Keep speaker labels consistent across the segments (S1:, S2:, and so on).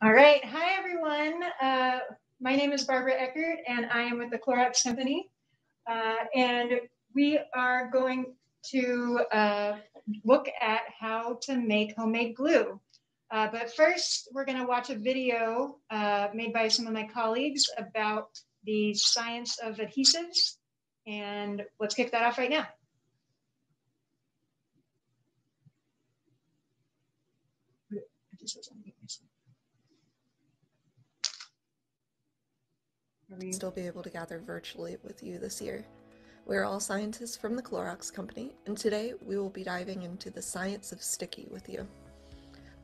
S1: All right. Hi, everyone. My name is Barbara Eckert, and I am with the Clorox Company. And we are going to look at how to make homemade glue. But first, we're going to watch a video made by some of my colleagues about the science of adhesives. And let's kick that off right now.
S2: Still be able to gather virtually with you this year. We're all scientists from the Clorox Company, and today we will be diving into the science of sticky with you.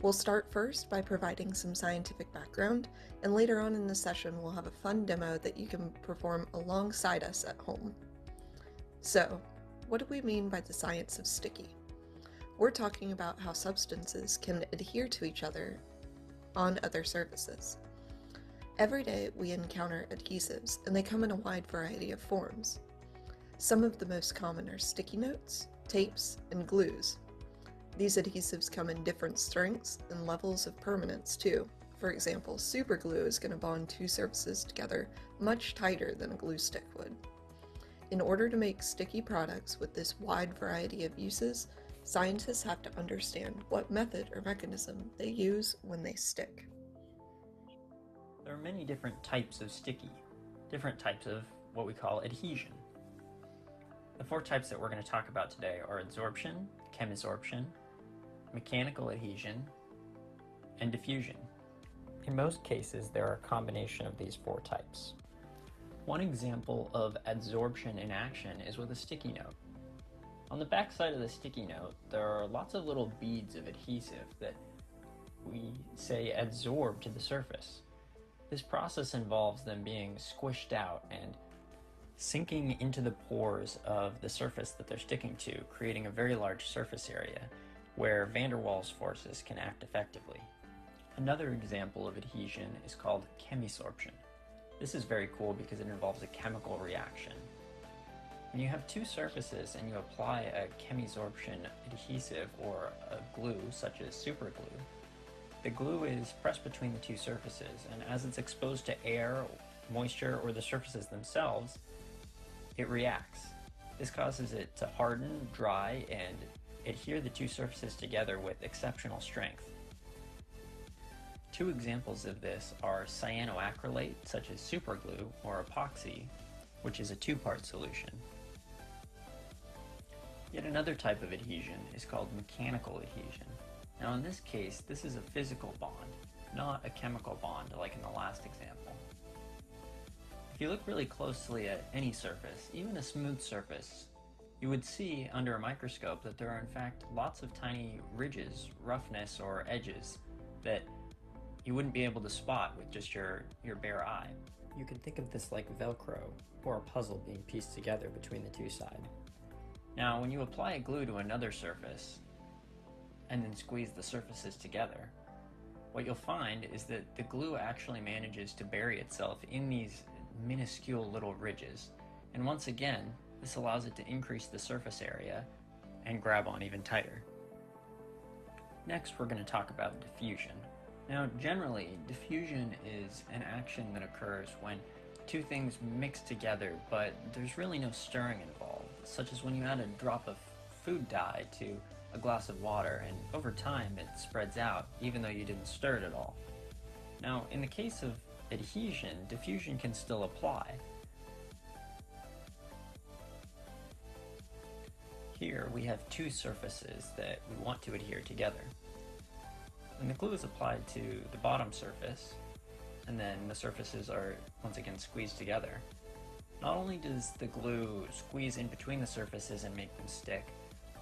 S2: We'll start first by providing some scientific background, and later on in the session we'll have a fun demo that you can perform alongside us at home. So, what do we mean by the science of sticky? We're talking about how substances can adhere to each other on other surfaces. Every day we encounter adhesives, and they come in a wide variety of forms. Some of the most common are sticky notes, tapes, and glues. These adhesives come in different strengths and levels of permanence too. For example, superglue is going to bond two surfaces together much tighter than a glue stick would. In order to make sticky products with this wide variety of uses, scientists have to understand what method or mechanism they use when they stick.
S3: There are many different types of sticky, different types of what we call adhesion. The four types that we're going to talk about today are adsorption, chemisorption, mechanical adhesion, and diffusion. In most cases, there are a combination of these four types. One example of adsorption in action is with a sticky note. On the back side of the sticky note, there are lots of little beads of adhesive that we say adsorb to the surface. This process involves them being squished out and sinking into the pores of the surface that they're sticking to, creating a very large surface area where van der Waals forces can act effectively. Another example of adhesion is called chemisorption. This is very cool because it involves a chemical reaction. When you have two surfaces and you apply a chemisorption adhesive or a glue such as superglue, the glue is pressed between the two surfaces, and as it's exposed to air, moisture, or the surfaces themselves, it reacts. This causes it to harden, dry, and adhere the two surfaces together with exceptional strength. Two examples of this are cyanoacrylate, such as superglue, or epoxy, which is a two-part solution. Yet another type of adhesion is called mechanical adhesion. Now in this case, this is a physical bond, not a chemical bond like in the last example. If you look really closely at any surface, even a smooth surface, you would see under a microscope that there are in fact lots of tiny ridges, roughness, or edges that you wouldn't be able to spot with just your bare eye. You can think of this like Velcro, or a puzzle being pieced together between the two sides. Now when you apply a glue to another surface, and then squeeze the surfaces together, what you'll find is that the glue actually manages to bury itself in these minuscule little ridges. And once again, this allows it to increase the surface area and grab on even tighter. Next, we're going to talk about diffusion. Now, generally, diffusion is an action that occurs when two things mix together, but there's really no stirring involved, such as when you add a drop of food dye to a glass of water, and over time it spreads out even though you didn't stir it at all. Now in the case of adhesion, diffusion can still apply. Here we have two surfaces that we want to adhere together. When the glue is applied to the bottom surface, and then the surfaces are once again squeezed together, not only does the glue squeeze in between the surfaces and make them stick,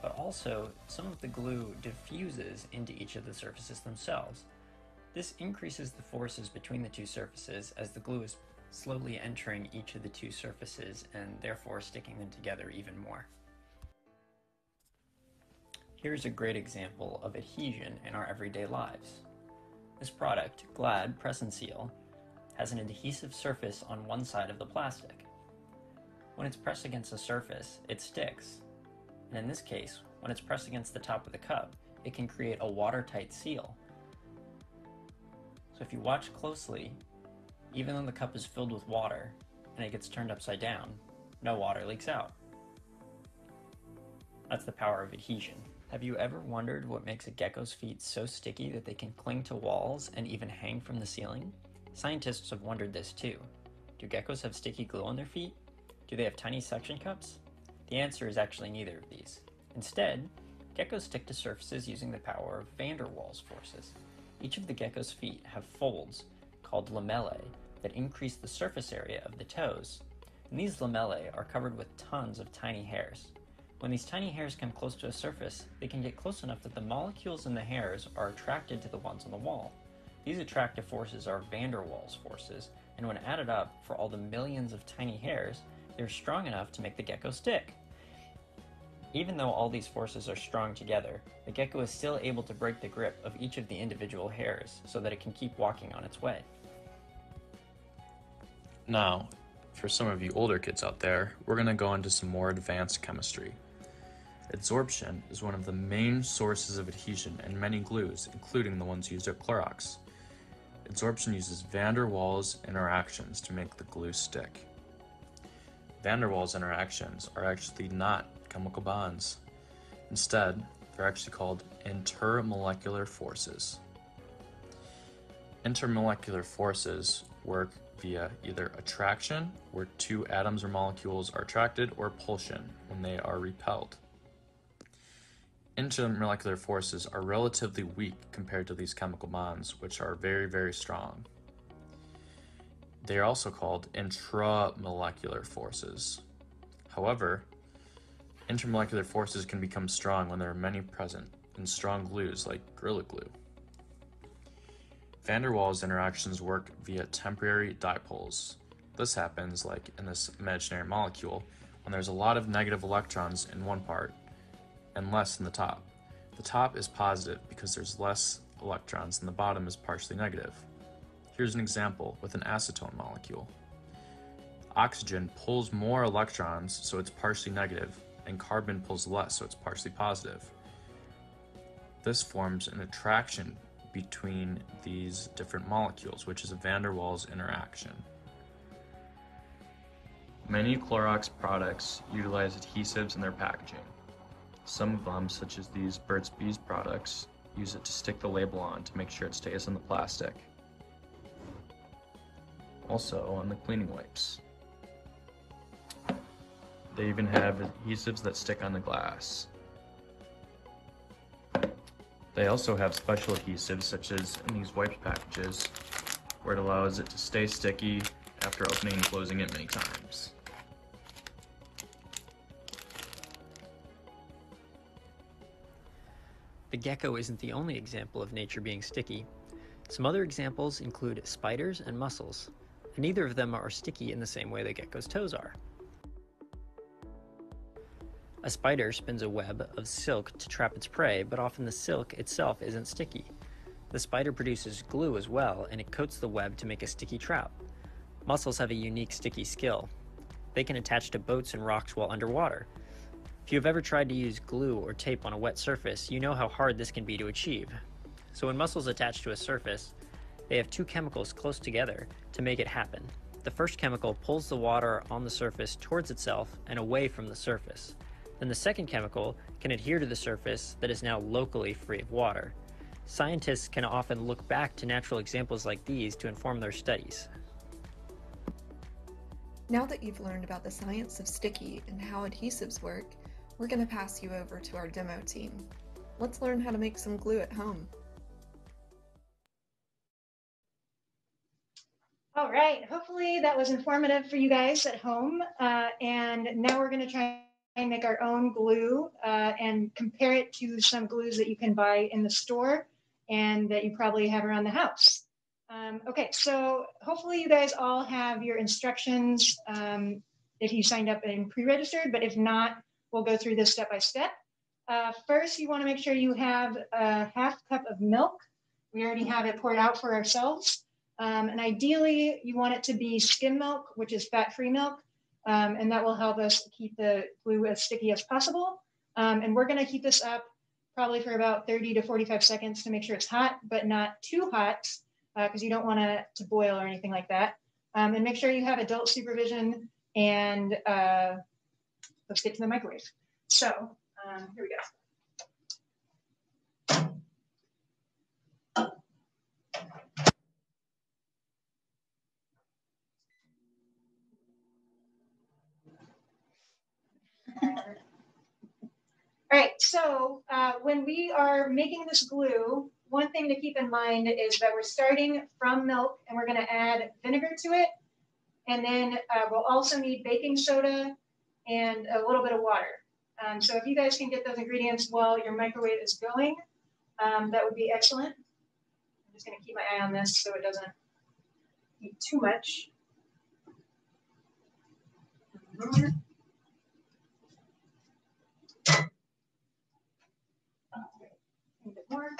S3: but also some of the glue diffuses into each of the surfaces themselves. This increases the forces between the two surfaces as the glue is slowly entering each of the two surfaces and therefore sticking them together even more. Here's a great example of adhesion in our everyday lives. This product, Glad Press and Seal, has an adhesive surface on one side of the plastic. When it's pressed against a surface, it sticks. And in this case, when it's pressed against the top of the cup, it can create a watertight seal. So if you watch closely, even though the cup is filled with water and it gets turned upside down, no water leaks out. That's the power of adhesion. Have you ever wondered what makes a gecko's feet so sticky that they can cling to walls and even hang from the ceiling? Scientists have wondered this too. Do geckos have sticky glue on their feet? Do they have tiny suction cups? The answer is actually neither of these. Instead, geckos stick to surfaces using the power of Waals forces. Each of the gecko's feet have folds called lamellae that increase the surface area of the toes, and these lamellae are covered with tons of tiny hairs. When these tiny hairs come close to a surface, they can get close enough that the molecules in the hairs are attracted to the ones on the wall. These attractive forces are Waals forces, and when added up for all the millions of tiny hairs, they're strong enough to make the gecko stick. Even though all these forces are strong together, the gecko is still able to break the grip of each of the individual hairs so that it can keep walking on its way.
S4: Now, for some of you older kids out there, we're going to go into some more advanced chemistry. Adsorption is one of the main sources of adhesion in many glues, including the ones used at Clorox. Adsorption uses van der Waals interactions to make the glue stick. Van der Waals interactions are actually not chemical bonds. Instead, they're actually called intermolecular forces. Intermolecular forces work via either attraction, where two atoms or molecules are attracted, or repulsion, when they are repelled. Intermolecular forces are relatively weak compared to these chemical bonds, which are very, very strong. They are also called intramolecular forces. However, intermolecular forces can become strong when there are many present in strong glues like Gorilla Glue. Van der Waals interactions work via temporary dipoles. This happens, like in this imaginary molecule, when there's a lot of negative electrons in one part and less in the top. The top is positive because there's less electrons and the bottom is partially negative. Here's an example with an acetone molecule. Oxygen pulls more electrons, so it's partially negative, and carbon pulls less, so it's partially positive. This forms an attraction between these different molecules, which is a van der Waals interaction. Many Clorox products utilize adhesives in their packaging. Some of them, such as these Burt's Bees products, use it to stick the label on to make sure it stays on the plastic. Also on the cleaning wipes. They even have adhesives that stick on the glass. They also have special adhesives, such as in these wipes packages, where it allows it to stay sticky after opening and closing it many times.
S3: The gecko isn't the only example of nature being sticky. Some other examples include spiders and mussels, and neither of them are sticky in the same way the gecko's toes are. A spider spins a web of silk to trap its prey, but often the silk itself isn't sticky. The spider produces glue as well, and it coats the web to make a sticky trap. Mussels have a unique sticky skill. They can attach to boats and rocks while underwater. If you have ever tried to use glue or tape on a wet surface, you know how hard this can be to achieve. So when mussels attach to a surface, they have two chemicals close together to make it happen. The first chemical pulls the water on the surface towards itself and away from the surface. Then the second chemical can adhere to the surface that is now locally free of water. Scientists can often look back to natural examples like these to inform their studies.
S2: Now that you've learned about the science of sticky and how adhesives work, we're going to pass you over to our demo team. Let's learn how to make some glue at home.
S1: All right, hopefully that was informative for you guys at home. And now we're going to try and make our own glue and compare it to some glues that you can buy in the store and that you probably have around the house. Okay, so hopefully you guys all have your instructions if you signed up and pre-registered, but if not, we'll go through this step by step. First, you want to make sure you have a half cup of milk. We already have it poured out for ourselves. And ideally, you want it to be skim milk, which is fat-free milk, and that will help us keep the glue as sticky as possible. And we're going to heat this up probably for about 30 to 45 seconds to make sure it's hot, but not too hot, because you don't want it to boil or anything like that. And make sure you have adult supervision, and let's get to the microwave. So here we go. All right, so when we are making this glue, one thing to keep in mind is that we're starting from milk and we're gonna add vinegar to it. And then we'll also need baking soda and a little bit of water. So if you guys can get those ingredients while your microwave is going, that would be excellent. I'm just gonna keep my eye on this so it doesn't eat too much. A bit more.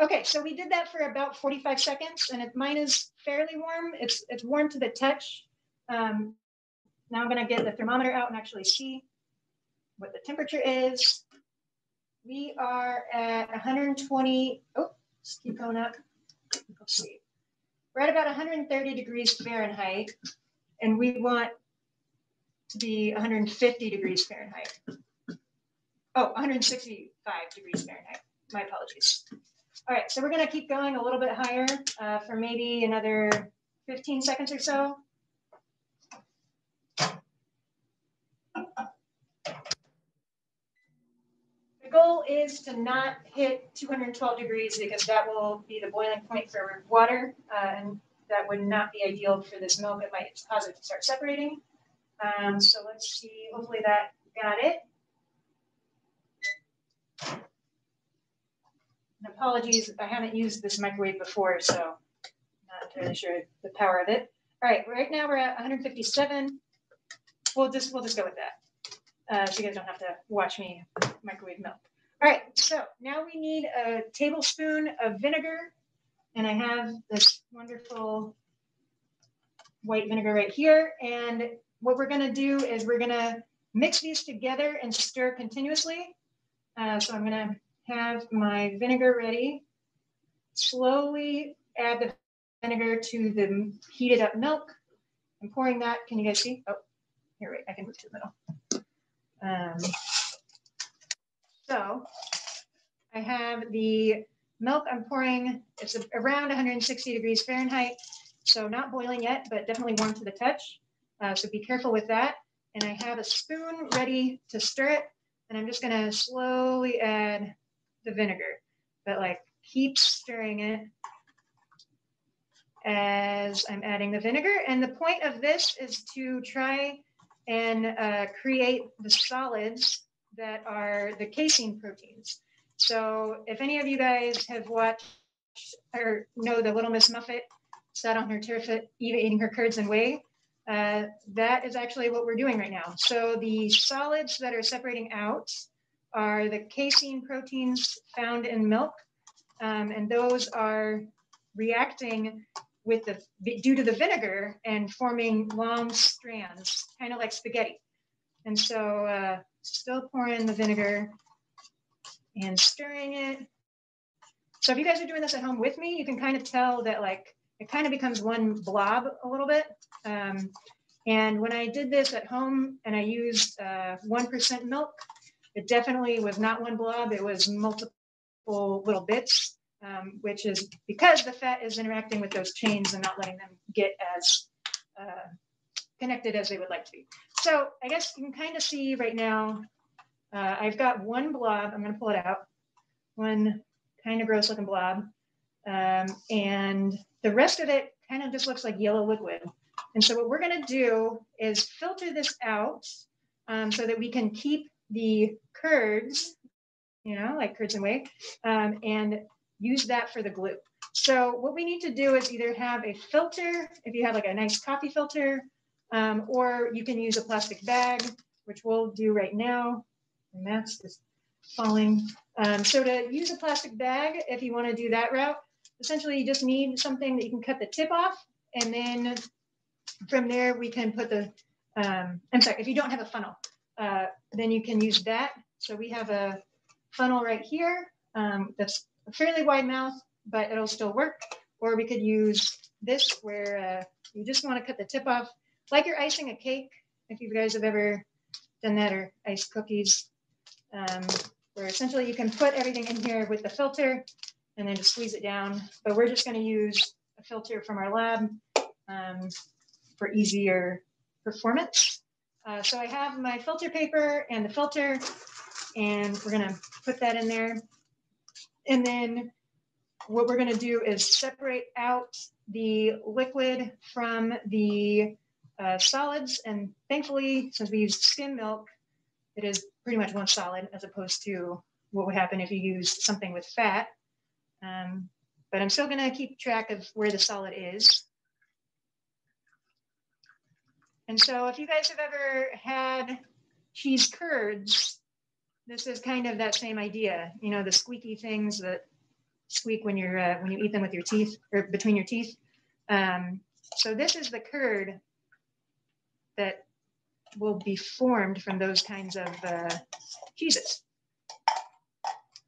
S1: Okay, so we did that for about 45 seconds, and mine is fairly warm. It's warm to the touch. Now I'm gonna get the thermometer out and actually see what the temperature is. We are at 120, let's keep going up. Let's see. We're at about 130 degrees Fahrenheit, and we want to be 150 degrees Fahrenheit. Oh, 165 degrees Fahrenheit. My apologies. All right, so we're gonna keep going a little bit higher for maybe another 15 seconds or so. The goal is to not hit 212 degrees because that will be the boiling point for water, and that would not be ideal for this milk. It might cause it to start separating. So let's see, hopefully that got it. And apologies, I haven't used this microwave before, so I'm not entirely sure the power of it. All right, right now we're at 157. We'll just go with that, so you guys don't have to watch me microwave milk. All right, so now we need a tablespoon of vinegar, and I have this wonderful white vinegar right here. And what we're gonna do is we're gonna mix these together and stir continuously. So I'm gonna have my vinegar ready. Slowly add the vinegar to the heated up milk. I'm pouring that. Can you guys see? Oh, here, wait, I can move to the middle. So I have the milk I'm pouring. It's around 160 degrees Fahrenheit. So not boiling yet, but definitely warm to the touch. So be careful with that. And I have a spoon ready to stir it. And I'm just gonna slowly add the vinegar, but like keep stirring it as I'm adding the vinegar. And the point of this is to try and create the solids that are the casein proteins. So if any of you guys have watched or know the Little Miss Muffet sat on her turf eating her curds and whey, that is actually what we're doing right now. So the solids that are separating out are the casein proteins found in milk, and those are reacting with due to the vinegar and forming long strands, kind of like spaghetti. And so still pouring the vinegar and stirring it. So if you guys are doing this at home with me, you can kind of tell that like it kind of becomes one blob a little bit. And when I did this at home and I used 1% milk, it definitely was not one blob. It was multiple little bits, which is because the fat is interacting with those chains and not letting them get as connected as they would like to be. So I guess you can kind of see right now, I've got one blob. I'm going to pull it out. One kind of gross looking blob. And the rest of it kind of just looks like yellow liquid. And so what we're going to do is filter this out so that we can keep the curds, you know, like curds and whey, and use that for the glue. So what we need to do is either have a filter, if you have like a nice coffee filter, or you can use a plastic bag, which we'll do right now. And that's just falling So to use a plastic bag, if you want to do that route, essentially you just need something that you can cut the tip off, and then from there we can put the, I'm sorry, if you don't have a funnel, then you can use that. So we have a funnel right here that's a fairly wide mouth, but it'll still work. Or we could use this where you just want to cut the tip off, like you're icing a cake, if you guys have ever done that, or iced cookies, where essentially you can put everything in here with the filter and then just squeeze it down. But we're just going to use a filter from our lab for easier performance. So I have my filter paper and the filter, and we're going to put that in there. And then what we're going to do is separate out the liquid from the solids. And thankfully, since we use skim milk, it is pretty much one solid, as opposed to what would happen if you used something with fat. But I'm still going to keep track of where the solid is. And so if you guys have ever had cheese curds, this is kind of that same idea. You know, the squeaky things that squeak when you eat them with your teeth, or between your teeth. So this is the curd that will be formed from those kinds of cheeses.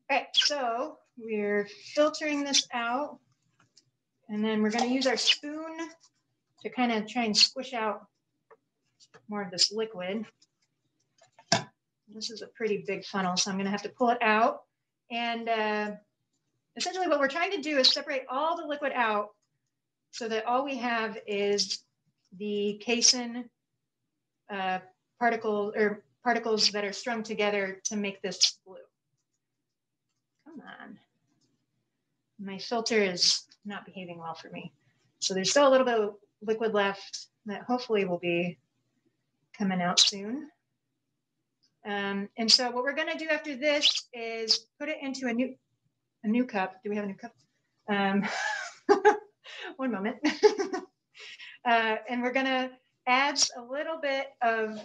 S1: All right, so we're filtering this out, and then we're going to use our spoon to kind of try and squish out more of this liquid. This is a pretty big funnel, so I'm going to have to pull it out. And essentially what we're trying to do is separate all the liquid out so that all we have is the casein particles that are strung together to make this glue. Come on. My filter is not behaving well for me. So there's still a little bit of liquid left that hopefully will be coming out soon. And so what we're going to do after this is put it into a new cup. Do we have a new cup? One moment. And we're going to add a little bit of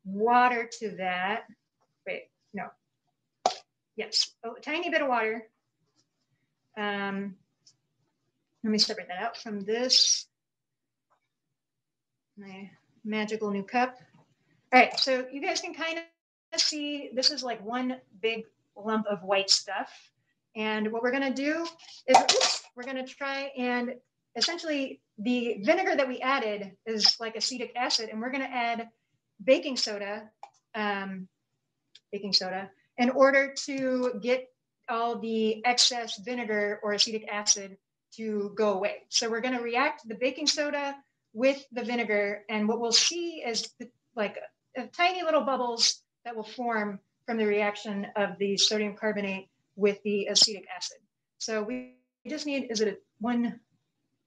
S1: water to that. Wait, no. Yes, a tiny bit of water. Let me separate that out from this. My magical new cup. All right, so you guys can kind of see this is like one big lump of white stuff. And what we're going to do is we're going to try and essentially the vinegar that we added is like acetic acid, and we're going to add baking soda in order to get all the excess vinegar or acetic acid to go away. So we're going to react the baking soda with the vinegar, and what we'll see is like tiny little bubbles that will form from the reaction of the sodium carbonate with the acetic acid. So we just need,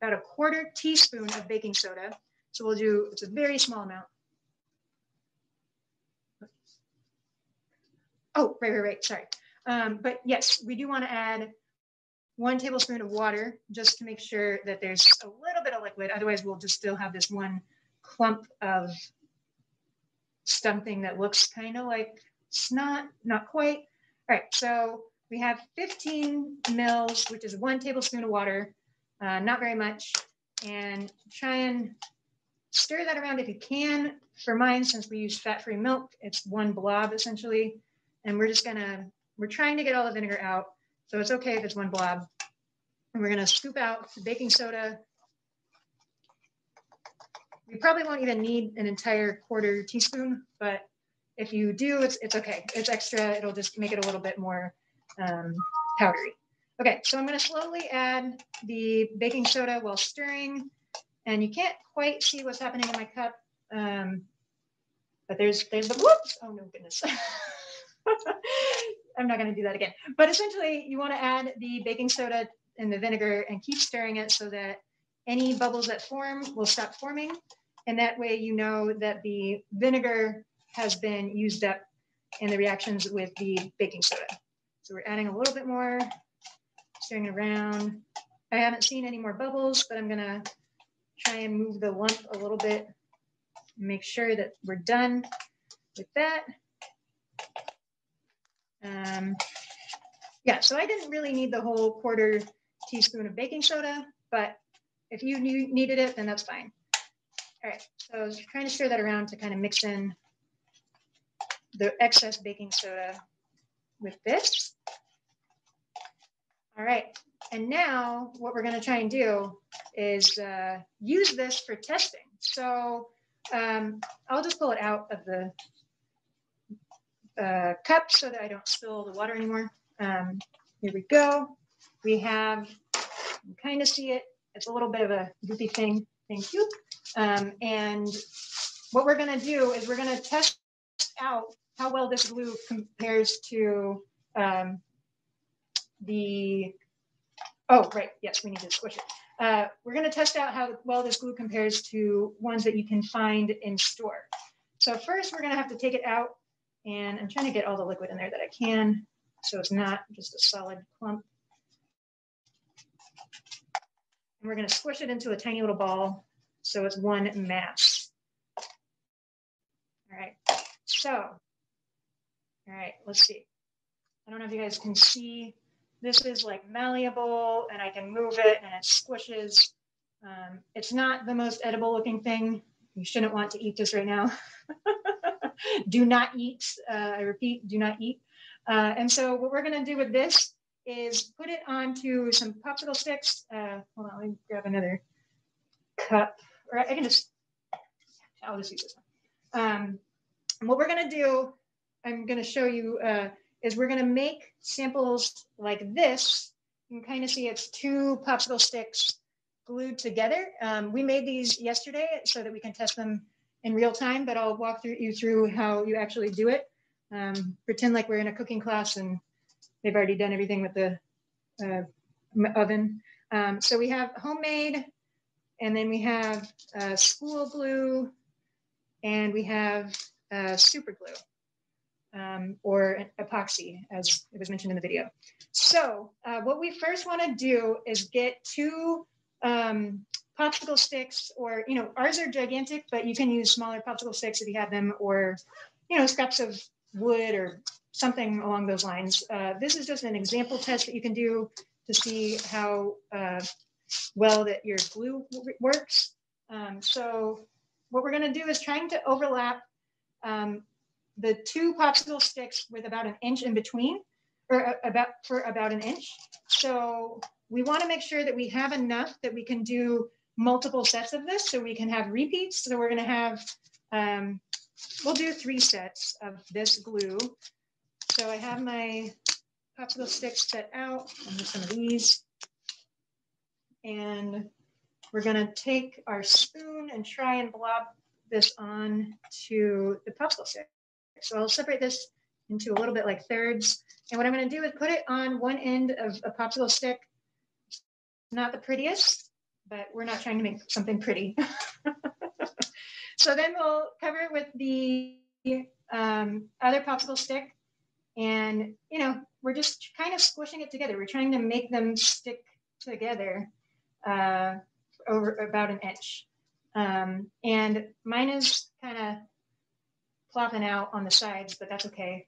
S1: about a quarter teaspoon of baking soda. So we'll do, it's a very small amount. Oh, right, sorry. But yes, we do want to add 1 tablespoon of water just to make sure that there's a little bit of liquid. Otherwise, we'll just still have this one clump of something that looks kind of like snot, not quite. All right, so we have 15 mils, which is 1 tablespoon of water, not very much. And try and stir that around if you can. For mine, since we use fat-free milk, it's one blob essentially. And we're trying to get all the vinegar out. So it's okay if it's one blob. And we're gonna scoop out the baking soda. We probably won't even need an entire quarter teaspoon, but if you do, it's okay. It's extra, it'll just make it a little bit more powdery. Okay, so I'm gonna slowly add the baking soda while stirring, and you can't quite see what's happening in my cup, but there's the, whoops, oh no goodness. I'm not gonna do that again. But essentially, you wanna add the baking soda and the vinegar and keep stirring it so that any bubbles that form will stop forming. And that way you know that the vinegar has been used up in the reactions with the baking soda. So we're adding a little bit more, stirring it around. I haven't seen any more bubbles, but I'm gonna try and move the lump a little bit and make sure that we're done with that. Yeah, so I didn't really need the whole 1/4 teaspoon of baking soda, but if you needed it, then that's fine. All right, so I was trying to stir that around to kind of mix in the excess baking soda with this. All right, and now what we're going to try and do is use this for testing. So I'll just pull it out of the cup so that I don't spill the water anymore. Here we go. We have, you can kind of see it. It's a little bit of a goopy thing. Thank you. And what we're going to do is we're going to test out how well this glue compares to oh, right. Yes, we need to squish it. We're going to test out how well this glue compares to ones that you can find in store. So first, we're going to have to take it out. And I'm trying to get all the liquid in there that I can, so it's not just a solid clump. And we're going to squish it into a tiny little ball, so it's one mass. All right, so, all right, let's see. I don't know if you guys can see, this is like malleable, and I can move it, and it squishes. It's not the most edible looking thing. You shouldn't want to eat this right now. Do not eat, I repeat, do not eat. And so what we're gonna do with this is put it onto some popsicle sticks. Hold on, let me grab another cup, or I can just, I'll just use this one. And what we're gonna do, I'm gonna show you, is we're gonna make samples like this. You can kind of see it's 2 popsicle sticks glued together. We made these yesterday so that we can test them in real time, but I'll walk you through how you actually do it. Pretend like we're in a cooking class and they've already done everything with the oven. So we have homemade, and then we have school glue, and we have super glue, or epoxy, as it was mentioned in the video. So what we first want to do is get 2 popsicle sticks, or, you know, ours are gigantic, but you can use smaller popsicle sticks if you have them, or, you know, scraps of wood or something along those lines. This is just an example test that you can do to see how well that your glue works. So what we're going to do is trying to overlap the 2 popsicle sticks with about 1 inch in between, or about 1 inch. So we want to make sure that we have enough that we can do multiple sets of this, so we can have repeats. So we're going to have, we'll do 3 sets of this glue. So I have my popsicle sticks set out with some of these. And we're going to take our spoon and try and blob this on to the popsicle stick. So I'll separate this into a little bit like thirds. And what I'm going to do is put it on one end of a popsicle stick. It's not the prettiest, but we're not trying to make something pretty. So then we'll cover it with the other popsicle stick. And, you know, we're just kind of squishing it together. We're trying to make them stick together over about 1 inch. And mine is kind of plopping out on the sides, but that's okay.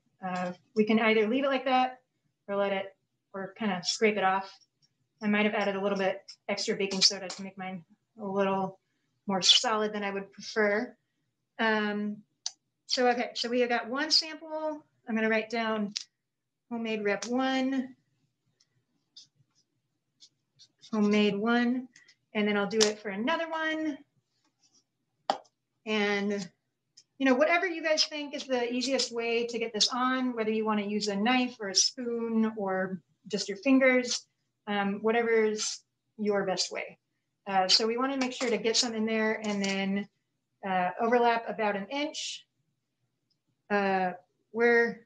S1: We can either leave it like that or let it, or kind of scrape it off. I might have added a little bit extra baking soda to make mine a little more solid than I would prefer. So, okay, so we have got 1 sample. I'm going to write down homemade rep 1, homemade 1, and then I'll do it for another one. And, you know, whatever you guys think is the easiest way to get this on, whether you want to use a knife or a spoon or just your fingers, whatever's your best way. So we want to make sure to get some in there and then overlap about 1 inch. We're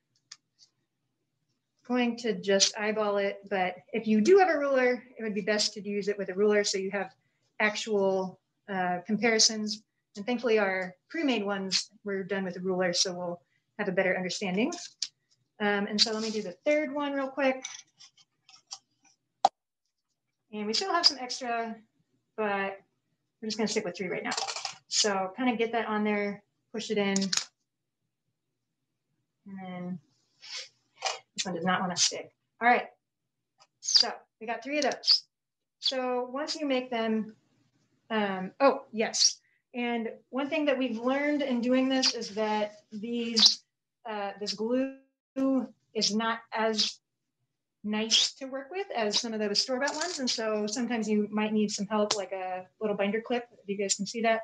S1: going to just eyeball it, but if you do have a ruler, it would be best to use it with a ruler so you have actual comparisons. And thankfully our pre-made ones were done with a ruler, so we'll have a better understanding. And so let me do the 3rd one real quick. And we still have some extra, but we're just gonna stick with 3 right now. So kind of get that on there, push it in, and then This one does not want to stick. All right, so we got 3 of those. So once you make them, oh, yes. And one thing that we've learned in doing this is that these, this glue is not as nice to work with as some of those store-bought ones. And so sometimes you might need some help, like a little binder clip, if you guys can see that.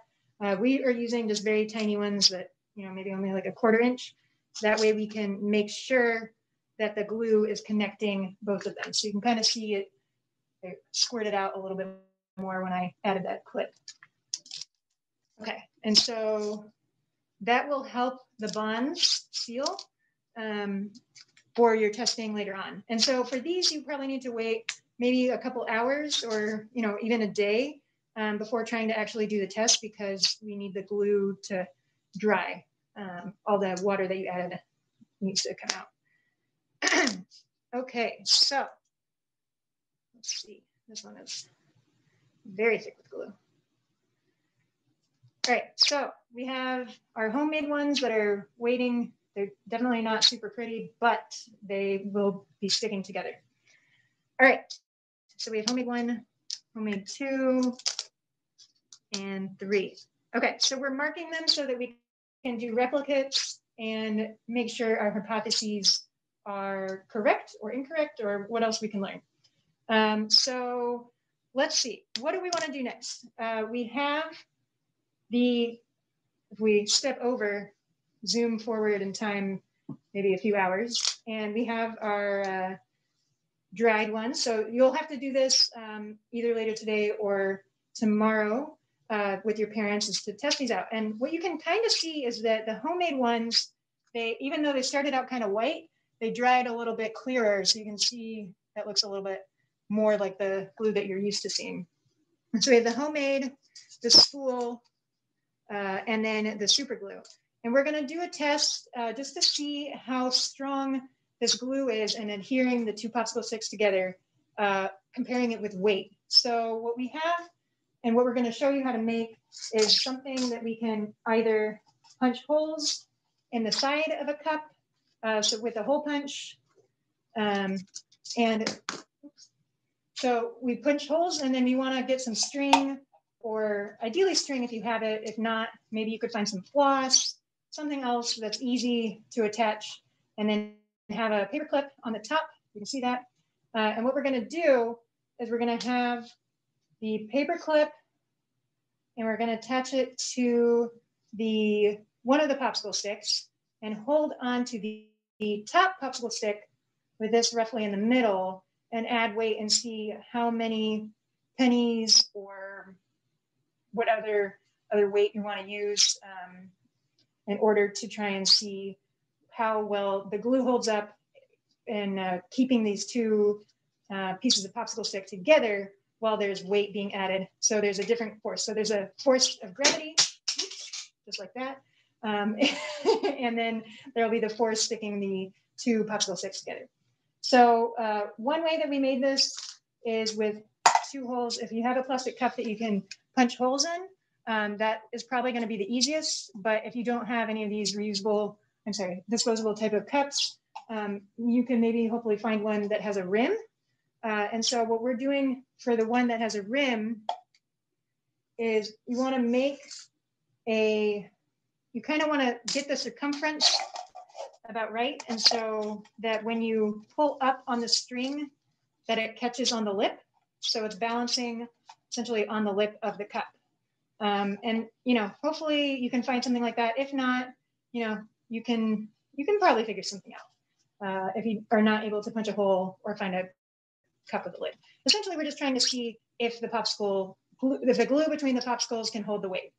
S1: We are using just very tiny ones that, maybe only like a 1/4 inch. That way we can make sure that the glue is connecting both of them. So you can kind of see it, squirted out a little bit more when I added that clip. Okay, and so that will help the bonds seal for your testing later on. And so for these, you probably need to wait maybe a couple hours or even a day before trying to actually do the test, because we need the glue to dry. All the water that you added needs to come out. Okay, so let's see. This one is very thick with glue. All right, so we have our homemade ones that are waiting. They're definitely not super pretty, but they will be sticking together. All right, so we have homemade 1, homemade 2, and 3. Okay, so we're marking them so that we can do replicates and make sure our hypotheses are correct or incorrect, or what else we can learn. So let's see, what do we want to do next? We have if we step over, zoom forward in time, maybe a few hours, and we have our dried ones. So you'll have to do this either later today or tomorrow with your parents, is to test these out. And what you can kind of see is that the homemade ones, even though they started out kind of white, they dried a little bit clearer. So you can see that looks a little bit more like the glue that you're used to seeing. And so we have the homemade, the spool, and then the super glue. And we're going to do a test just to see how strong this glue is in adhering the 2 popsicle sticks together, comparing it with weight. So what we have and what we're going to show you how to make is something that we can either punch holes in the side of a cup, so with a hole punch, and so we punch holes, and then you want to get some string, or ideally string if you have it. If not, maybe you could find some floss, something else that's easy to attach, and then have a paper clip on the top. You can see that. And what we're going to do is we're going to have the paper clip, and we're going to attach it to one of the popsicle sticks and hold on to the top popsicle stick with this roughly in the middle, and add weight and see how many pennies or what other weight you want to use in order to try and see how well the glue holds up in keeping these 2 pieces of popsicle stick together while there's weight being added. So there's a different force. So there's a force of gravity, just like that. And then there'll be the force sticking the 2 popsicle sticks together. So one way that we made this is with 2 holes. If you have a plastic cup that you can punch holes in, that is probably going to be the easiest. But if you don't have any of these disposable type of cups, you can maybe hopefully find one that has a rim. And so what we're doing for the one that has a rim is you want to make you kind of want to get the circumference about right. And so that when you pull up on the string, that it catches on the lip. So it's balancing essentially on the lip of the cup. And, hopefully you can find something like that. If not, you can probably figure something out if you are not able to punch a hole or find a cup with a lid. Essentially, we're just trying to see if the glue between the popsicles can hold the weight.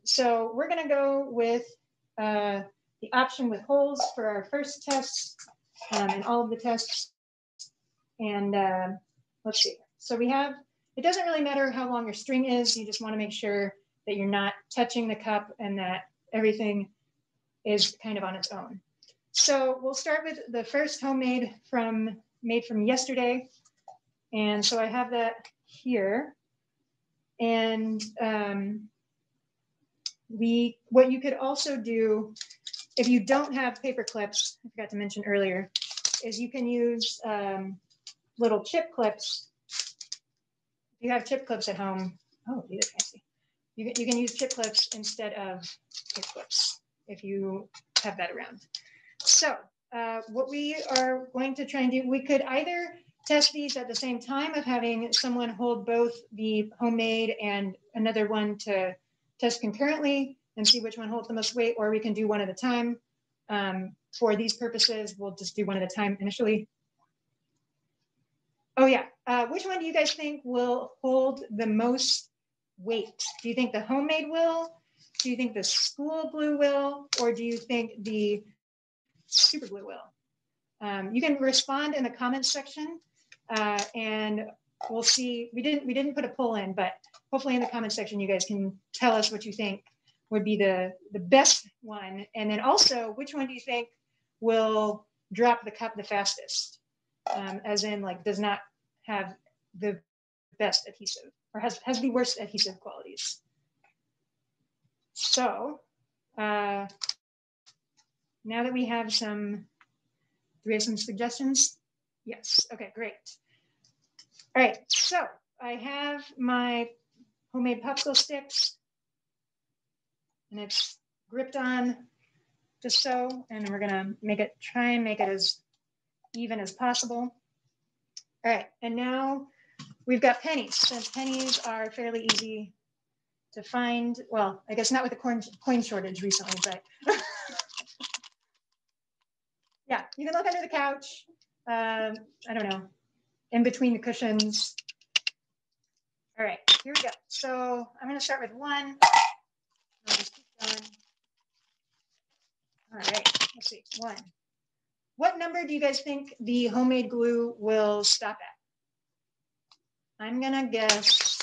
S1: So we're going to go with the option with holes for our first test and all of the tests. And let's see. So it doesn't really matter how long your string is. You just want to make sure that you're not touching the cup and that everything is kind of on its own. So we'll start with the first homemade made from yesterday. And so I have that here. And what you could also do, if you don't have paper clips, I forgot to mention earlier, is you can use little chip clips. If you have chip clips at home, oh, these are fancy. You can use chip clips instead of chip clips if you have that around. So what we are going to try and do, we could either test these at the same time of having someone hold both the homemade and another one to test concurrently and see which one holds the most weight, or we can do one at a time. For these purposes, we'll just do one at a time initially. Oh yeah, which one do you guys think will hold the most weight? Do you think the homemade will? Do you think the school glue will? Or do you think the super glue will? You can respond in the comments section and we'll see. We didn't put a poll in, but hopefully in the comments section, you guys can tell us what you think would be the best one. And then also, which one do you think will drop the cup the fastest? As in, like, does not have the best adhesive or has the worst adhesive qualities. So now that we have some, do we have some suggestions? Yes, okay, great. All right, so I have my homemade popsicle sticks and it's gripped on just so, and we're gonna try and make it as even as possible. All right, and now we've got pennies. Since pennies are fairly easy to find, well, I guess not with the coin shortage recently, but yeah, you can look under the couch. I don't know, in between the cushions. All right, here we go. So I'm gonna start with one. I'll just keep going. All right, let's see, one. What number do you guys think the homemade glue will stop at? I'm gonna guess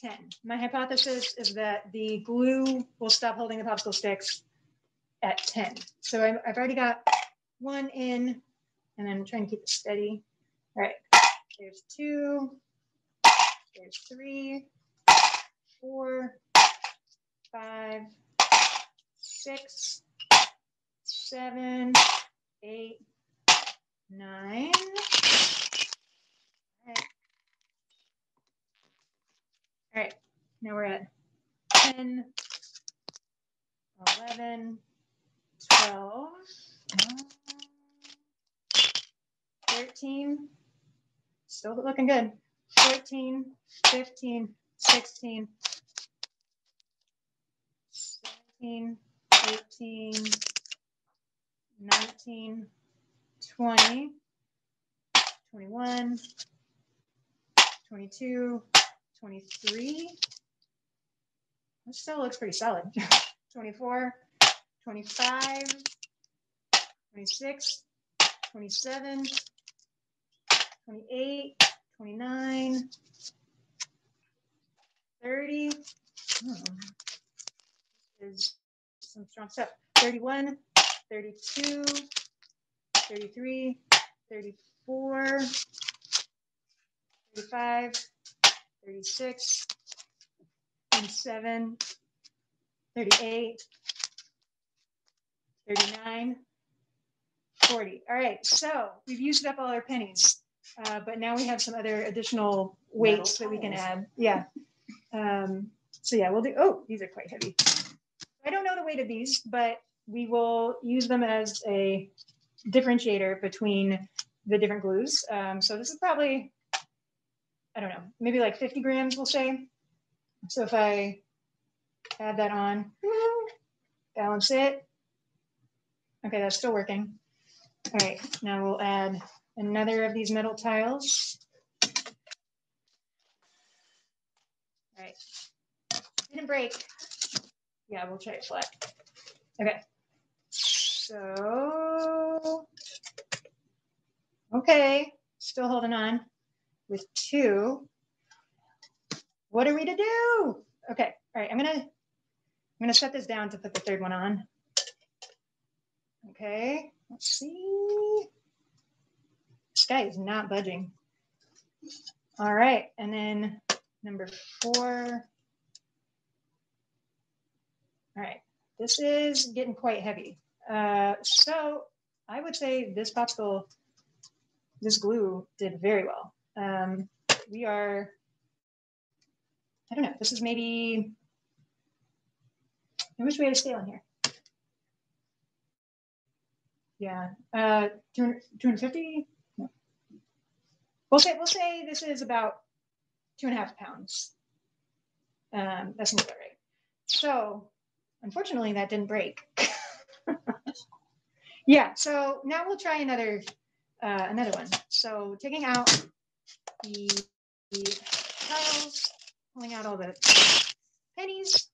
S1: 10. My hypothesis is that the glue will stop holding the popsicle sticks at 10. So I've already got one in, and I'm trying to keep it steady. All right, there's 2, there's 3, 4, 5, 6, 7, 8, 9. All right, now we're at 10, 11, 12, 13, still looking good, 14, 15, 16, 17, 18, 19, 20, 21, 22, 23. That still looks pretty solid. 24, 25, 26, 27, 28, 29, 30. Is some strong stuff. 31, 32, 33, 34, 35, 36, 37, 38, 39, 40. All right, so we've used up all our pennies, but now we have some other additional weights that we can add. Yeah. So yeah, we'll do, oh, these are quite heavy. I don't know the weight of these, but we will use them as a differentiator between the different glues. So this is probably, I don't know, maybe like 50 grams, we'll say. So if I add that on, balance it. Okay, that's still working. All right, now we'll add another of these metal tiles. All right, didn't break. Yeah, we'll try it flat. Okay, so, okay, still holding on with 2. What are we to do? Okay, all right, I'm gonna set this down to put the 3rd one on. Okay, let's see. This guy is not budging. All right, and then number 4. All right, this is getting quite heavy. So I would say this glue did very well. We are, I don't know, this is maybe, I wish we had a scale in here. Yeah, 250? No. We'll say this is about 2.5 pounds. That seems about right. So unfortunately that didn't break. Yeah, so now we'll try another one. So taking out the tiles, pulling out all the pennies.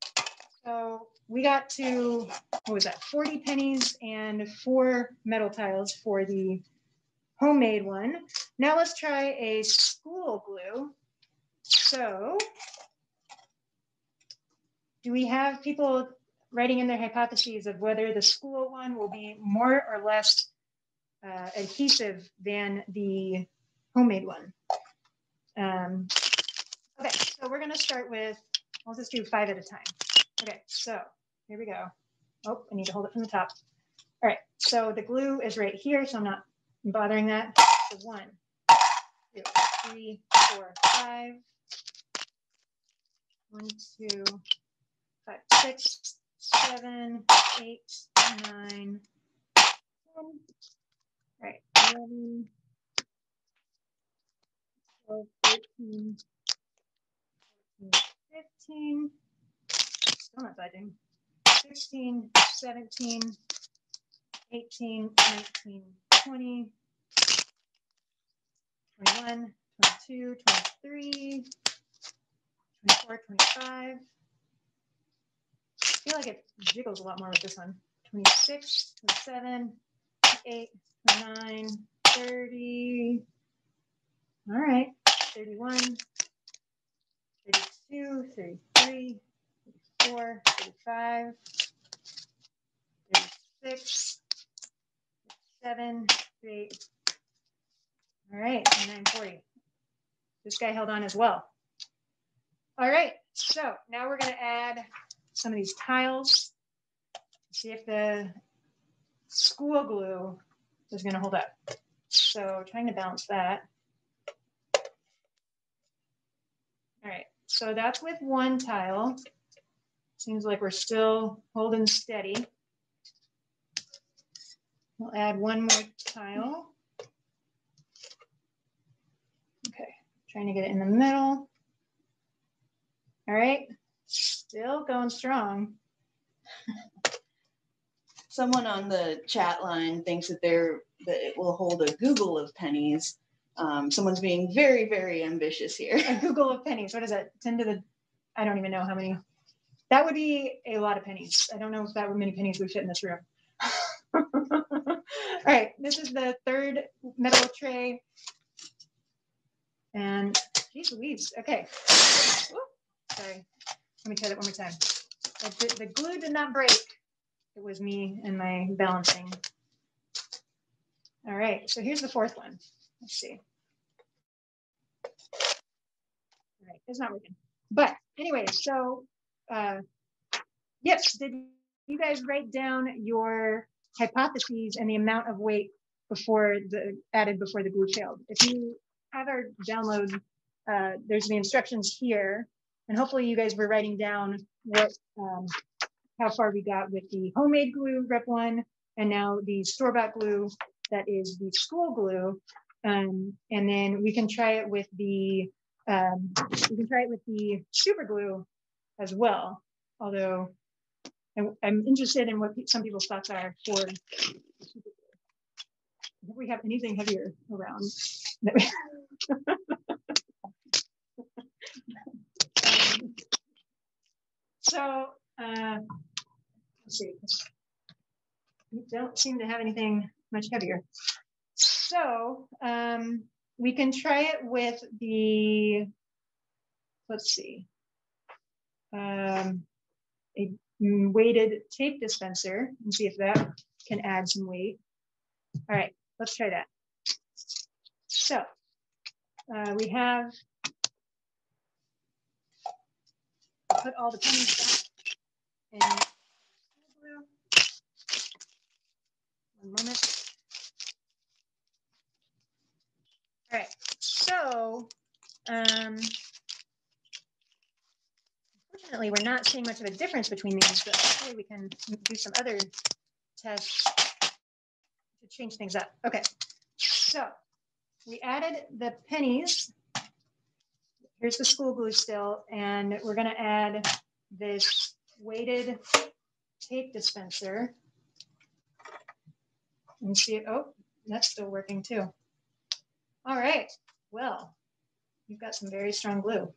S1: So we got to, what was that, 40 pennies and 4 metal tiles for the homemade one. Now let's try a school glue. So do we have people writing in their hypotheses of whether the school one will be more or less adhesive than the homemade one? Okay, so we're gonna start with, we'll just do 5 at a time. Okay, so here we go. Oh, I need to hold it from the top. All right, so the glue is right here, so I'm not bothering that. So 1, 2, 3, 4, 5. 1, 2, 5, 6, 7, 8, 9, 10. All right, 11, 12, 13, 14, 15. Still not budging. 16, 17, 18, 19, 20, 21, 22, 23, 24, 25. I feel like it jiggles a lot more with this one. 26, 27, 28, 29, 30. All right, 31, 32, 33, 34, 35, 36, 37, 38. All right, 39, 40. This guy held on as well. All right, so now we're going to add some of these tiles. See if the school glue is going to hold up. So trying to balance that. All right, so that's with 1 tile. Seems like we're still holding steady. We'll add 1 more tile. Okay, trying to get it in the middle. All right, still going strong.
S5: Someone on the chat line thinks that it will hold a Google of pennies. Someone's being very, very ambitious here.
S1: A Google of pennies. What is that? 10 to the, I don't even know how many. That would be a lot of pennies. I don't know if that were many pennies we fit in this room. All right, this is the 3rd metal tray. And geez Louise, okay. Woo, sorry, let me try that one more time. The glue did not break. It was me and my balancing. All right, so here's the 4th one. Let's see. All right, it's not working. But anyway, so yes, did you guys write down your hypotheses and the amount of weight added before the glue failed? If you have our download, there's the instructions here, and hopefully you guys were writing down what how far we got with the homemade glue, rep 1, and now the store-bought glue that is the school glue. And then we can try it with the super glue as well. Although I'm interested in what some people's thoughts are for super glue. If we have anything heavier around. So let's see. We don't seem to have anything much heavier. So we can try it with the, let's see, a weighted tape dispenser and see if that can add some weight. All right, let's try that. So we have put all the pennies back in glue. One moment. All right, so unfortunately, we're not seeing much of a difference between these, but hopefully we can do some other tests to change things up. Okay, so we added the pennies. Here's the school glue still, and we're gonna add this weighted tape dispenser. And see, oh, that's still working too. All right, well, you've got some very strong glue.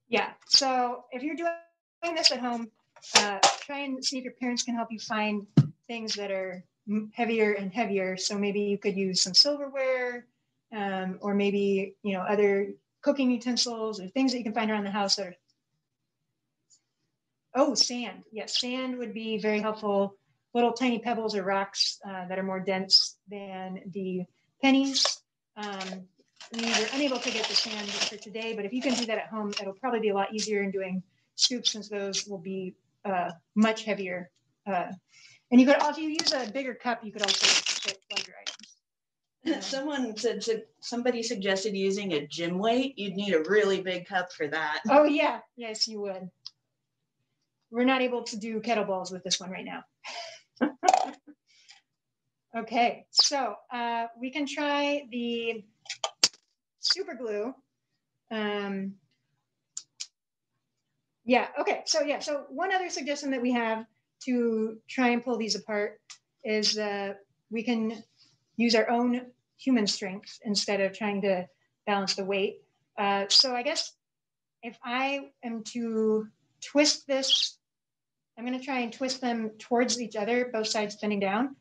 S1: Yeah, so if you're doing this at home, try and see if your parents can help you find things that are heavier and heavier. So maybe you could use some silverware, or maybe, you know, other cooking utensils or things that you can find around the house that are, oh, sand. Yes, sand would be very helpful. Little tiny pebbles or rocks that are more dense than the pennies. We were unable to get the sand for today, but if you can do that at home, it'll probably be a lot easier in doing scoops, since those will be much heavier. And you could, if you use a bigger cup, you could also fit larger items.
S5: Someone said, somebody suggested using a gym weight. You'd need a really big cup for that.
S1: Oh yeah, yes, you would. We're not able to do kettlebells with this one right now. Okay, so we can try the super glue. Yeah, okay, so one other suggestion that we have to try and pull these apart is we can use our own human strength instead of trying to balance the weight. So I guess if I am to twist this, I'm going to try and twist them towards each other, both sides bending down.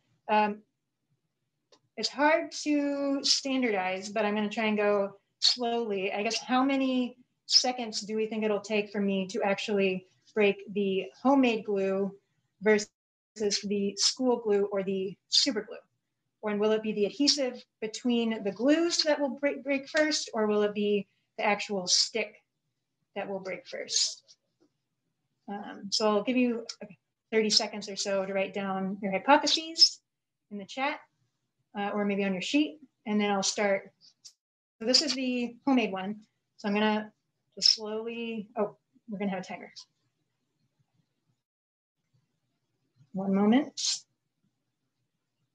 S1: It's hard to standardize, but I'm going to try and go slowly. I guess how many seconds do we think it'll take for me to actually break the homemade glue versus the school glue or the super glue? Or will it be the adhesive between the glues that will break first, or will it be the actual stick that will break first? So I'll give you 30 seconds or so to write down your hypotheses in the chat, or maybe on your sheet, and then I'll start. So this is the homemade one. So I'm gonna just slowly, oh, we're gonna have a timer. One moment.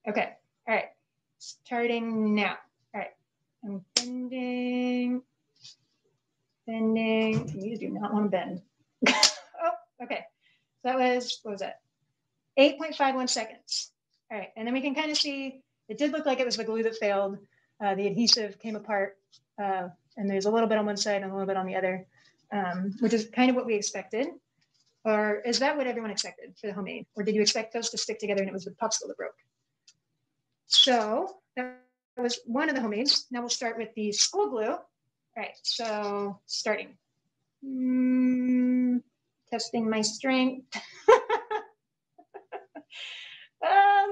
S1: Okay, all right, starting now. All right, I'm bending. You do not want to bend. Oh, okay. So that was, what was that? 8.51 seconds. All right, and then we can kind of see, it did look like it was the glue that failed. The adhesive came apart, and there's a little bit on one side and a little bit on the other, which is kind of what we expected. Or is that what everyone expected for the homemade? Or did you expect those to stick together and it was the popsicle that broke? So that was one of the homemades. Now we'll start with the school glue. All right, so starting. Testing my strength. This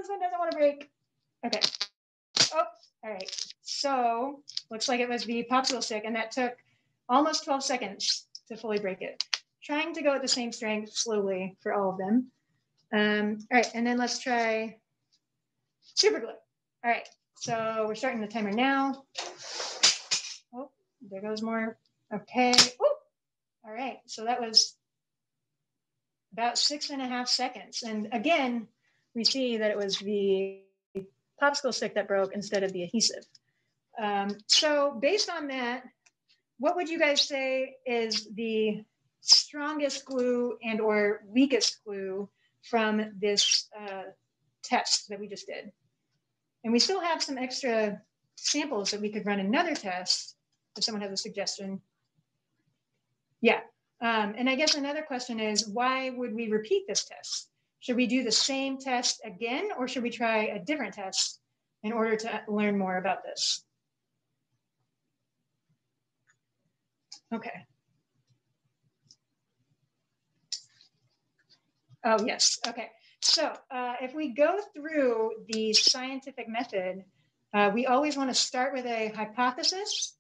S1: one doesn't want to break. Okay. Oh, all right. So looks like it was the popsicle stick, and that took almost 12 seconds to fully break it. Trying to go at the same strength slowly for all of them. All right, and then let's try super glue. All right, so we're starting the timer now. Oh, there goes more. Okay. Ooh. All right, so that was about 6.5 seconds. And again, we see that it was the popsicle stick that broke instead of the adhesive. So based on that, what would you guys say is the strongest glue and or weakest glue from this test that we just did? And we still have some extra samples that we could run another test if someone has a suggestion. Yeah, and I guess another question is, why would we repeat this test? Should we do the same test again, or should we try a different test in order to learn more about this? Okay. Oh, yes. Okay. So if we go through the scientific method, we always want to start with a hypothesis.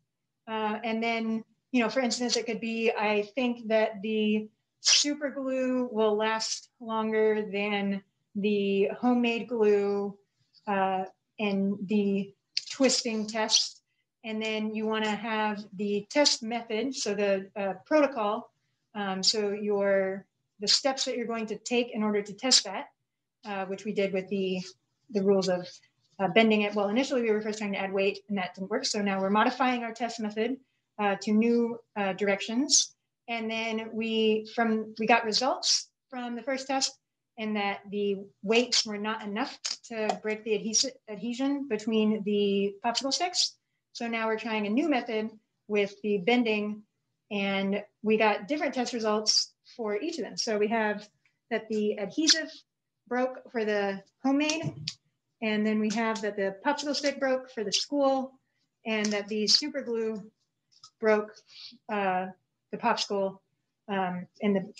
S1: And then, you know, for instance, it could be, I think that the super glue will last longer than the homemade glue and the twisting test. And then you want to have the test method, so the protocol, so the steps that you're going to take in order to test that, which we did with the rules of bending it. Well, initially we were first trying to add weight and that didn't work. So now we're modifying our test method to new directions. And then we got results from the first test, and that the weights were not enough to break the adhesion between the popsicle sticks. So now we're trying a new method with the bending, and we got different test results for each of them. So we have that the adhesive broke for the homemade, and then we have that the popsicle stick broke for the school, and that the super glue broke the popsicle in the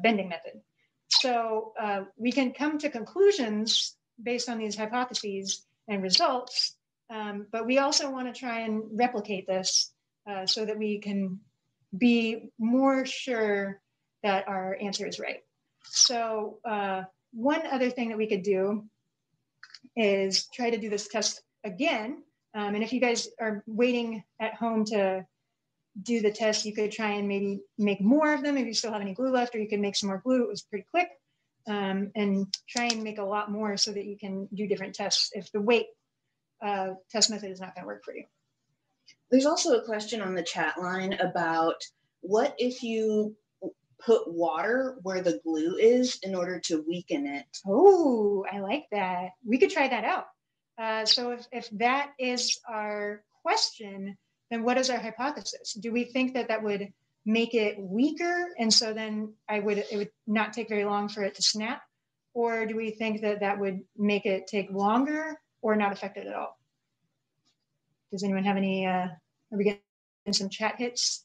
S1: bending method. So we can come to conclusions based on these hypotheses and results, but we also want to try and replicate this so that we can be more sure that our answer is right. So one other thing that we could do is try to do this test again. And if you guys are waiting at home to do the test, you could try and maybe make more of them if you still have any glue left, or you could make some more glue. It was pretty quick. And try and make a lot more so that you can do different tests if the weight test method is not going to work for you.
S5: There's also a question on the chat line about what if you put water where the glue is in order to weaken it?
S1: Oh, I like that. We could try that out. So if that is our question, then what is our hypothesis? Do we think that that would make it weaker, and so then it would not take very long for it to snap? Or do we think that that would make it take longer or not affect it at all? Does anyone have any, are we getting some chat hits?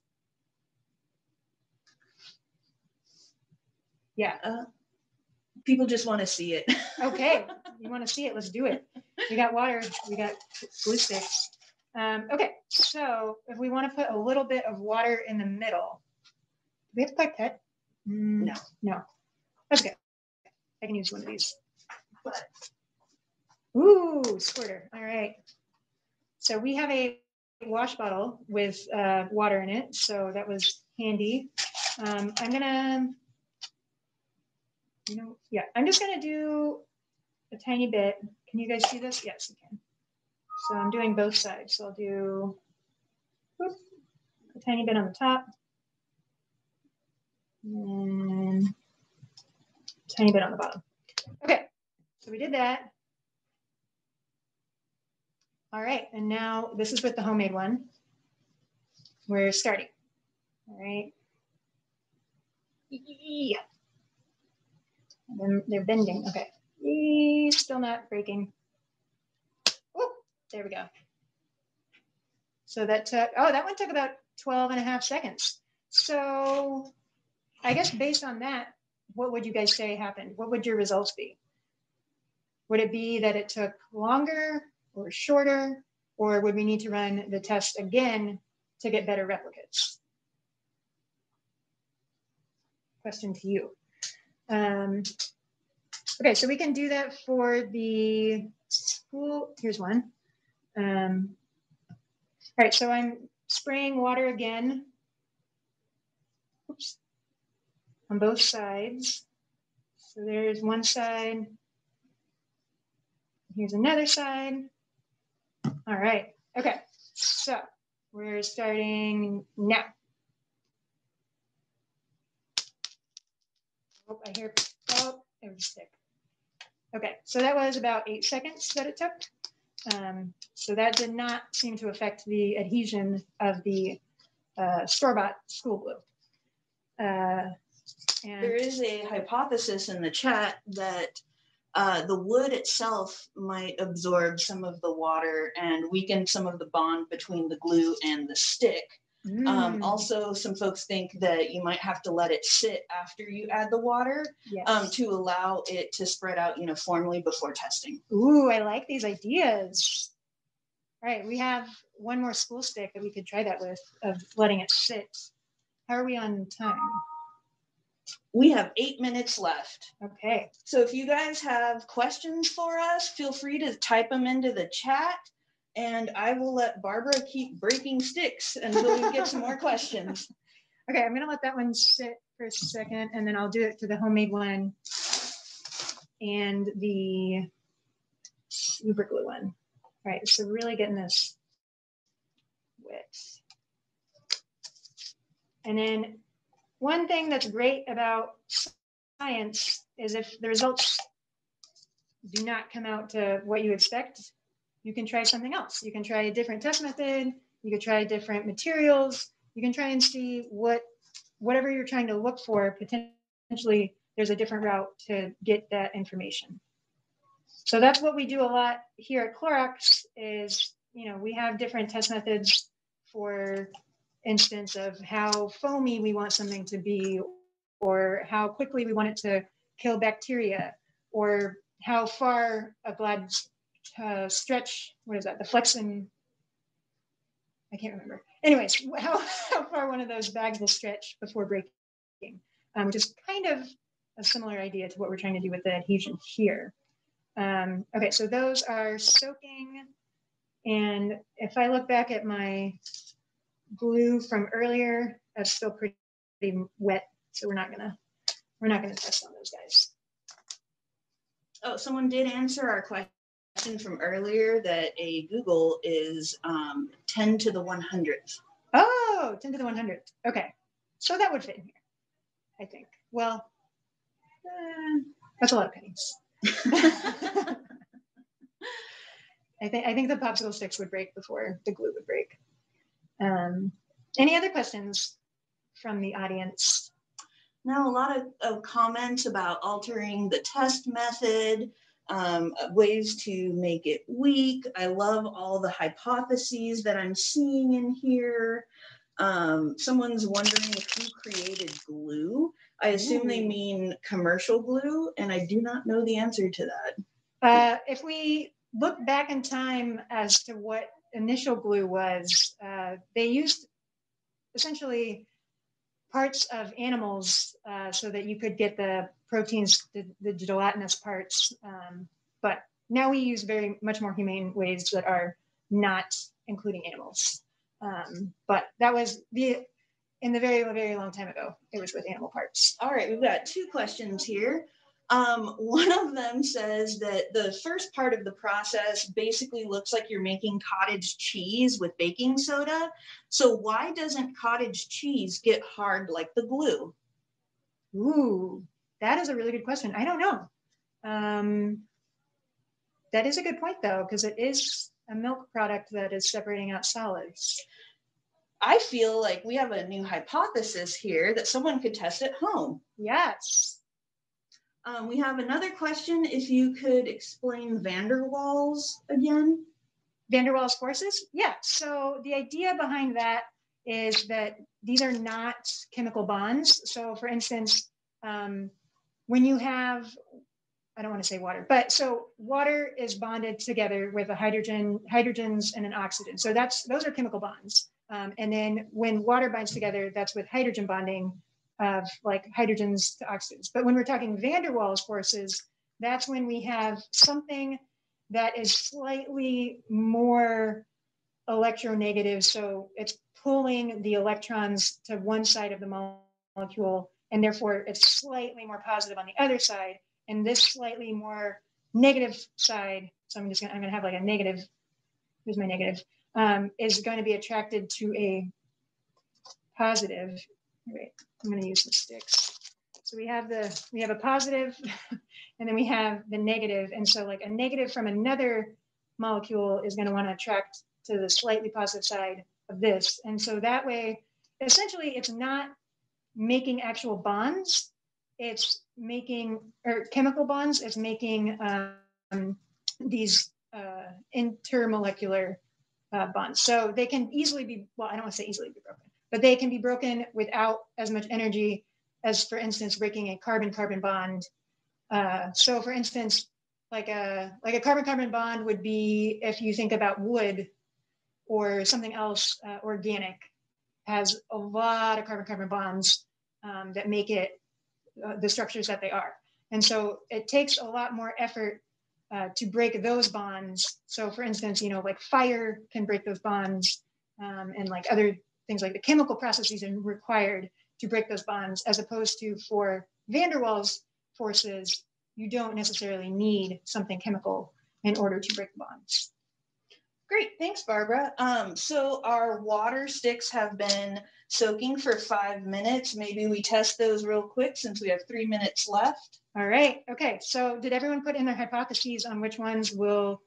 S1: Yeah.
S5: People just want to see it.
S1: Okay, you want to see it, let's do it. We got water, we got glue sticks. Okay, so if we want to put a little bit of water in the middle, do we have a pipette?
S5: No.
S1: No, that's okay. I can use one of these. But, ooh, squirter, all right. So we have a wash bottle with water in it, so that was handy. I'm gonna, I'm just gonna do a tiny bit. Can you guys see this? Yes, you can. So I'm doing both sides. So I'll do a tiny bit on the top and a tiny bit on the bottom. Okay, so we did that. All right, and now this is with the homemade one. We're starting. All right. Yeah. And then they're bending. Okay. Still not breaking. Oh, there we go. So that took, that one took about 12 and a half seconds. So I guess based on that, what would you guys say happened? What would your results be? Would it be that it took longer or shorter, or would we need to run the test again to get better replicates? Question to you. Okay, so we can do that for the school. Here's one. All right, so I'm spraying water again. Oops. On both sides. So there's one side. Here's another side. All right, okay, so we're starting now. Oh, I hear, it was stick. Okay, so that was about 8 seconds that it took. So that did not seem to affect the adhesion of the store-bought school glue. And
S5: there is a hypothesis in the chat that the wood itself might absorb some of the water and weaken some of the bond between the glue and the stick. Also, some folks think that you might have to let it sit after you add the water, yes, to allow it to spread out uniformly before testing.
S1: Ooh, I like these ideas. All right, we have one more school stick that we could try that with, of letting it sit How are we on time?
S5: We have 8 minutes left.
S1: Okay.
S5: So if you guys have questions for us, feel free to type them into the chat, and I will let Barbara keep breaking sticks until we get some more questions.
S1: Okay, I'm gonna let that one sit for a second, and then I'll do it to the homemade one and the super glue one. All right, so really getting this wet. And then one thing that's great about science is if the results do not come out to what you expect, you can try something else. You can try a different test method. You can try different materials. You can try and see whatever you're trying to look for, potentially there's a different route to get that information. So that's what we do a lot here at Clorox is, we have different test methods for instance of how foamy we want something to be, or how quickly we want it to kill bacteria, or how far a glad stretch, what is that, the flexing, I can't remember. Anyways, how far one of those bags will stretch before breaking, which is kind of a similar idea to what we're trying to do with the adhesion here. Okay, so those are soaking. And if I look back at my glue from earlier, that's still pretty wet. So we're not gonna test on those guys.
S5: Oh, someone did answer our question from earlier that a Google is 10 to the 100th.
S1: Oh, 10 to the 100th. Okay, so that would fit in here, I think. Well, that's a lot of pennies. I think the popsicle sticks would break before the glue would break. Any other questions from the audience?
S5: Now, a lot of comments about altering the test method, ways to make it weak. I love all the hypotheses that I'm seeing in here. Someone's wondering who created glue. I assume they mean commercial glue, and I do not know the answer to that.
S1: If we look back in time as to what initial glue was, they used essentially parts of animals so that you could get the proteins, the gelatinous parts. But now we use very much more humane ways that are not including animals. But that was in the very, very long time ago, it was with animal parts.
S5: All right, we've got 2 questions here. One of them says that the first part of the process basically looks like you're making cottage cheese with baking soda. So why doesn't cottage cheese get hard like the glue?
S1: Ooh, that is a really good question. I don't know. That is a good point though, because it is a milk product that is separating out solids.
S5: I feel like we have a new hypothesis here that someone could test at home.
S1: Yes.
S5: We have another question. If you could explain van der Waals again.
S1: Van der Waals forces? Yeah. So the idea behind that is that these are not chemical bonds. So for instance, when you have, I don't want to say water, but so water is bonded together with a hydrogens and an oxygen. So those are chemical bonds. And then when water binds together, that's with hydrogen bonding of like hydrogens to oxygens. But when we're talking van der Waals forces, that's when we have something that is slightly more electronegative. So it's pulling the electrons to one side of the molecule, and therefore it's slightly more positive on the other side. And this slightly more negative side, so I'm gonna have like a negative, here's my negative, is going to be attracted to a positive. Wait, I'm going to use the sticks. So we have a positive, and then we have the negative. And so like a negative from another molecule is going to want to attract to the slightly positive side of this. And so that way, essentially, it's not making actual bonds. It's making, or chemical bonds, it's making these intermolecular bonds. So they can easily be, well, I don't want to say easily be broken, but they can be broken without as much energy as, for instance, breaking a carbon-carbon bond. So for instance, like a carbon-carbon bond would be if you think about wood or something else organic, has a lot of carbon-carbon bonds that make it the structures that they are. And so it takes a lot more effort to break those bonds. So for instance, like fire can break those bonds, and like other things like the chemical processes are required to break those bonds, as opposed to for van der Waals forces, you don't necessarily need something chemical in order to break the bonds.
S5: Great, thanks, Barbara. So our water sticks have been soaking for 5 minutes. Maybe we test those real quick since we have 3 minutes left.
S1: All right, okay, so did everyone put in their hypotheses on which ones will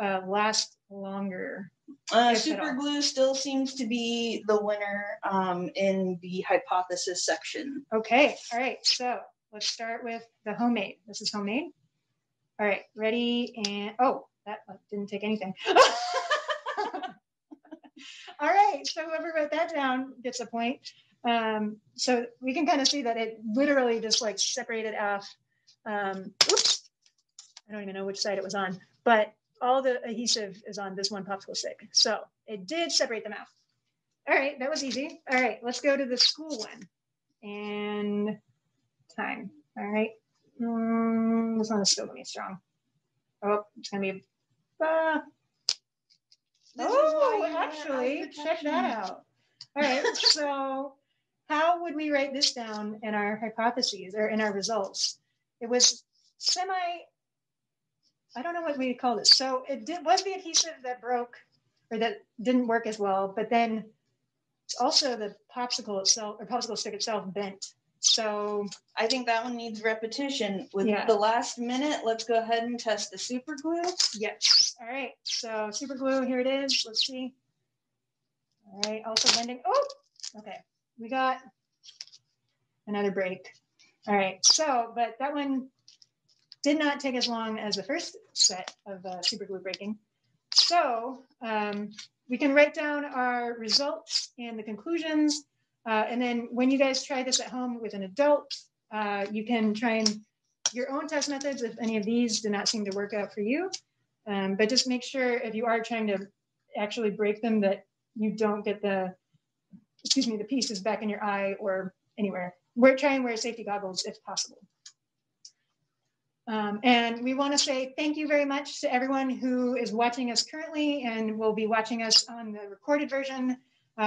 S1: last longer?
S5: Super glue still seems to be the winner in the hypothesis section.
S1: Okay, all right, so let's start with the homemade. This is homemade. All right, ready, and oh, that didn't take anything. All right, so whoever wrote that down gets a point. So we can kind of see that it literally just like separated off. Oops, I don't even know which side it was on, but all the adhesive is on this one popsicle stick. So it did separate them out. All right, that was easy. All right, let's go to the school one. And time. All right. This one is still going to be strong. Oh, it's going to be. Oh, actually, check that out. All right. So, how would we write this down in our hypotheses or in our results? It was I don't know what we call this. So, was the adhesive that broke or that didn't work as well, but then it's also the popsicle itself or popsicle stick itself bent. So
S5: I think that one needs repetition. With the last minute, let's go ahead and test the super glue.
S1: Yes. All right. So super glue, here it is. Let's see. All right. Also blending. Oh, okay. We got another break. All right. So, but that one did not take as long as the first set of super glue breaking. So we can write down our results and the conclusions. And then when you guys try this at home with an adult, you can try your own test methods if any of these do not seem to work out for you. But just make sure if you are trying to actually break them that you don't get the pieces back in your eye or anywhere. Try and wear safety goggles if possible. And we want to say thank you very much to everyone who is watching us currently and will be watching us on the recorded version.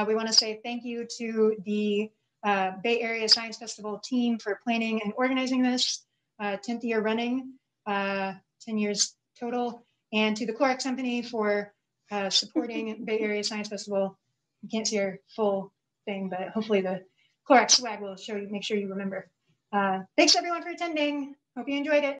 S1: We want to say thank you to the Bay Area Science Festival team for planning and organizing this, 10th year running, 10 years total, and to the Clorox company for supporting Bay Area Science Festival. You can't see our full thing, but hopefully the Clorox swag will make sure you remember. Thanks everyone for attending. Hope you enjoyed it.